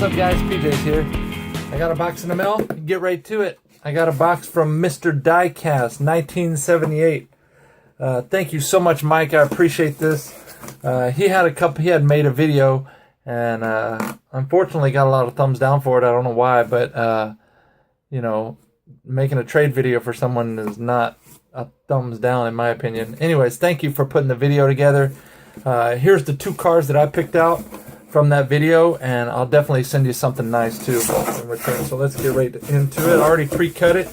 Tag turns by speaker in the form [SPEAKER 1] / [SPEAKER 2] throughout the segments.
[SPEAKER 1] up, guys? PJ's here. I got a box in the mail. Get right to it. I got a box from Mr. Diecast, 1978. Thank you so much, Mike. I appreciate this. He had made a video, and unfortunately got a lot of thumbs down for it. I don't know why, but you know, making a trade video for someone is not a thumbs down, in my opinion. Anyways, thank you for putting the video together. Here's the 2 cars that I picked out from that video, and I'll definitely send you something nice too in return. So let's get right into it. I already pre-cut it.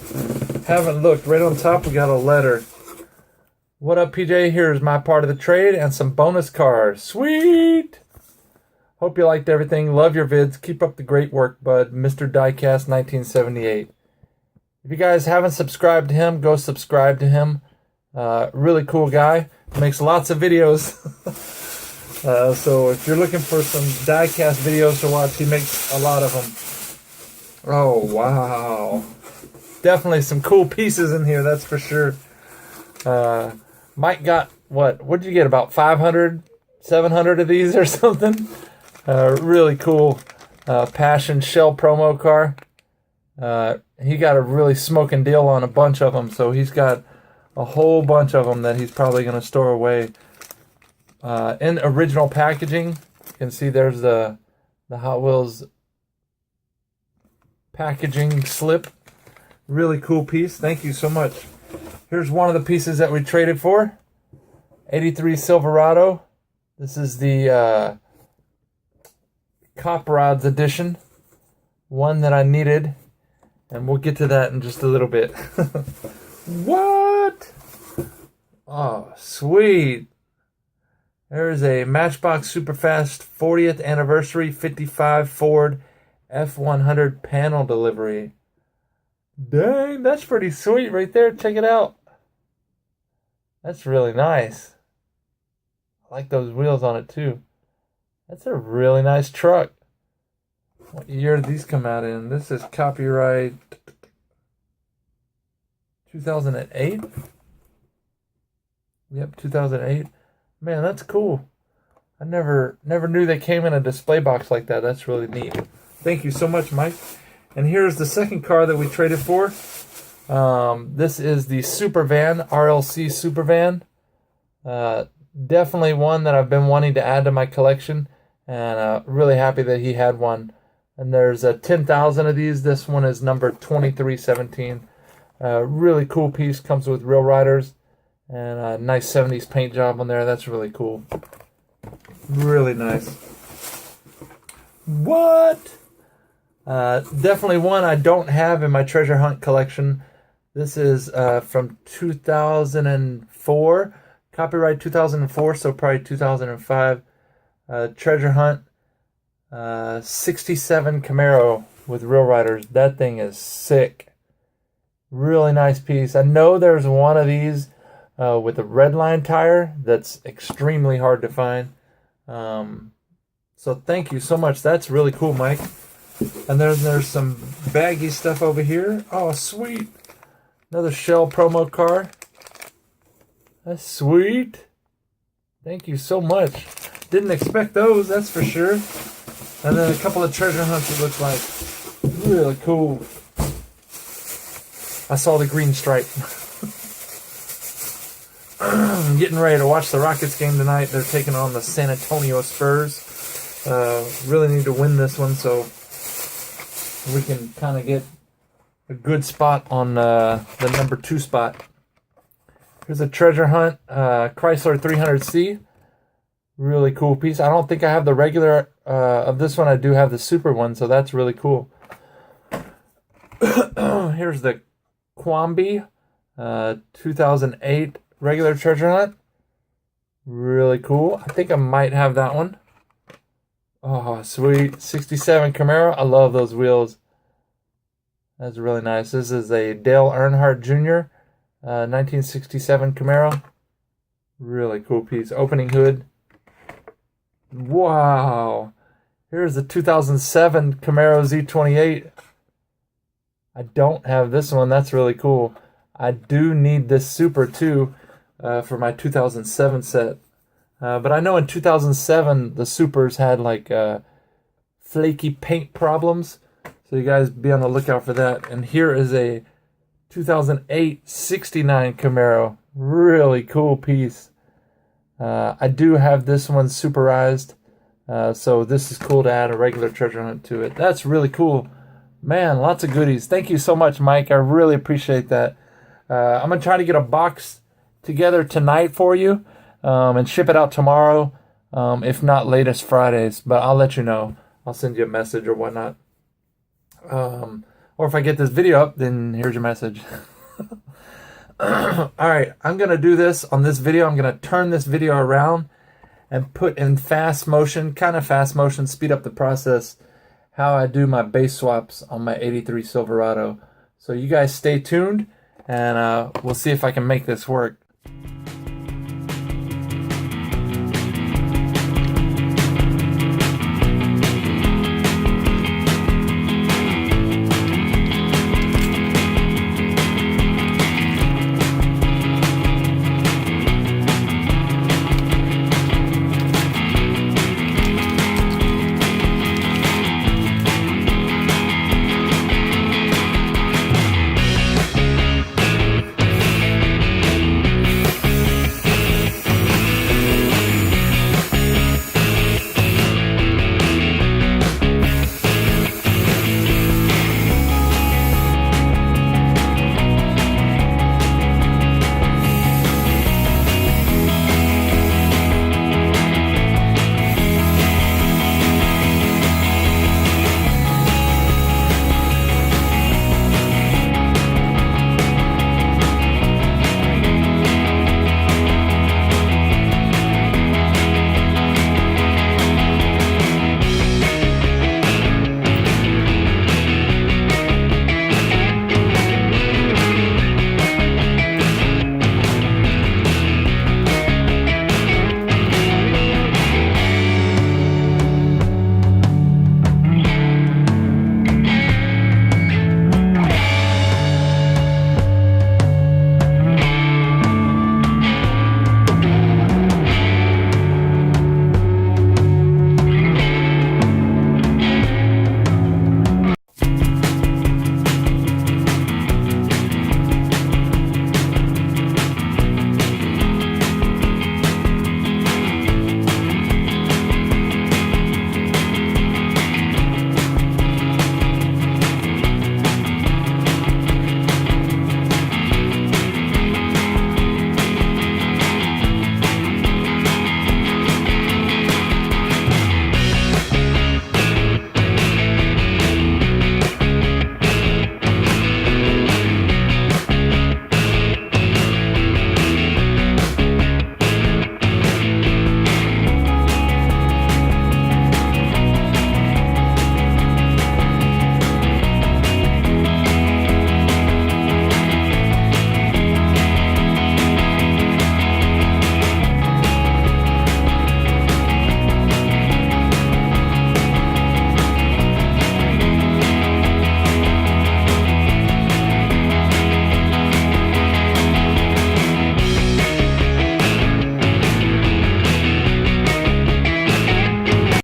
[SPEAKER 1] Haven't looked. Right on top we got a letter. What up, PJ? Here's my part of the trade and some bonus cars. Sweet! Hope you liked everything. Love your vids. Keep up the great work, bud. Mr. Diecast 1978. If you guys haven't subscribed to him, go subscribe to him. Really cool guy. Makes lots of videos. So if you're looking for some diecast videos to watch, he makes a lot of them. Oh, wow. Definitely some cool pieces in here, that's for sure. Mike got, what did you get, about 500, 700 of these or something? Really cool Passion Shell promo car. He got a really smoking deal on a bunch of them, so he's got a whole bunch of them that he's probably going to store away. In original packaging, you can see there's the Hot Wheels packaging slip. Really cool piece. Thank you so much. Here's one of the pieces that we traded for. 83 Silverado. This is the Cop Rods edition. One that I needed. And we'll get to that in just a little bit. What? Oh, sweet. There's a Matchbox Superfast 40th Anniversary 55 Ford F100 panel delivery. Dang, that's pretty sweet right there. Check it out. That's really nice. I like those wheels on it too. That's a really nice truck. What year did these come out in? This is copyright 2008? Yep, 2008. Man, that's cool. I never knew they came in a display box like that. That's really neat. Thank you so much, Mike. And here's the second car that we traded for. This is the Supervan, RLC Supervan. Definitely one that I've been wanting to add to my collection. And really happy that he had one. And there's 10,000 of these. This one is number 2317. Really cool piece. Comes with real riders. And a nice 70s paint job on there. That's really cool. Really nice. What? Definitely one I don't have in my treasure hunt collection. This is from 2004. Copyright 2004, so probably 2005. Treasure hunt. 67 Camaro with real riders. That thing is sick. Really nice piece. I know there's one of these with a red line tire that's extremely hard to find. So thank you so much. That's really cool, Mike. And then there's some baggy stuff over here. Oh, sweet. Another Shell promo car. That's sweet. Thank you so much. Didn't expect those, that's for sure. And then a couple of treasure hunts, it looks like. Really cool. I saw the green stripe. I'm getting ready to watch the Rockets game tonight. They're taking on the San Antonio Spurs. Really need to win this one so we can kind of get a good spot on the number 2 spot. Here's a treasure hunt Chrysler 300C. Really cool piece. I don't think I have the regular of this one. I do have the super one, so that's really cool. Here's the Quambi 2008 regular treasure hunt. Really cool. I think I might have that one. Oh, sweet. 67 Camaro. I love those wheels. That's really nice. This is a Dale Earnhardt Jr. 1967 Camaro. Really cool piece. Opening hood. Wow. Here's the 2007 Camaro Z28. I don't have this one. That's really cool. I do need this Super too for my 2007 set. But I know in 2007 the Supers had like flaky paint problems. So you guys be on the lookout for that. And here is a 2008 69 Camaro. Really cool piece. I do have this one superized. So this is cool to add a regular treasure hunt to it. That's really cool. Man, lots of goodies. Thank you so much, Mike. I really appreciate that. I'm going to try to get a box together tonight for you and ship it out tomorrow, if not latest Fridays. But I'll let you know. I'll send you a message or whatnot. Or if I get this video up, then here's your message. All right, I'm going to do this on this video. I'm going to turn this video around and put in fast motion, kind of fast motion, speed up the process, how I do my base swaps on my 83 Silverado. So you guys stay tuned, and we'll see if I can make this work.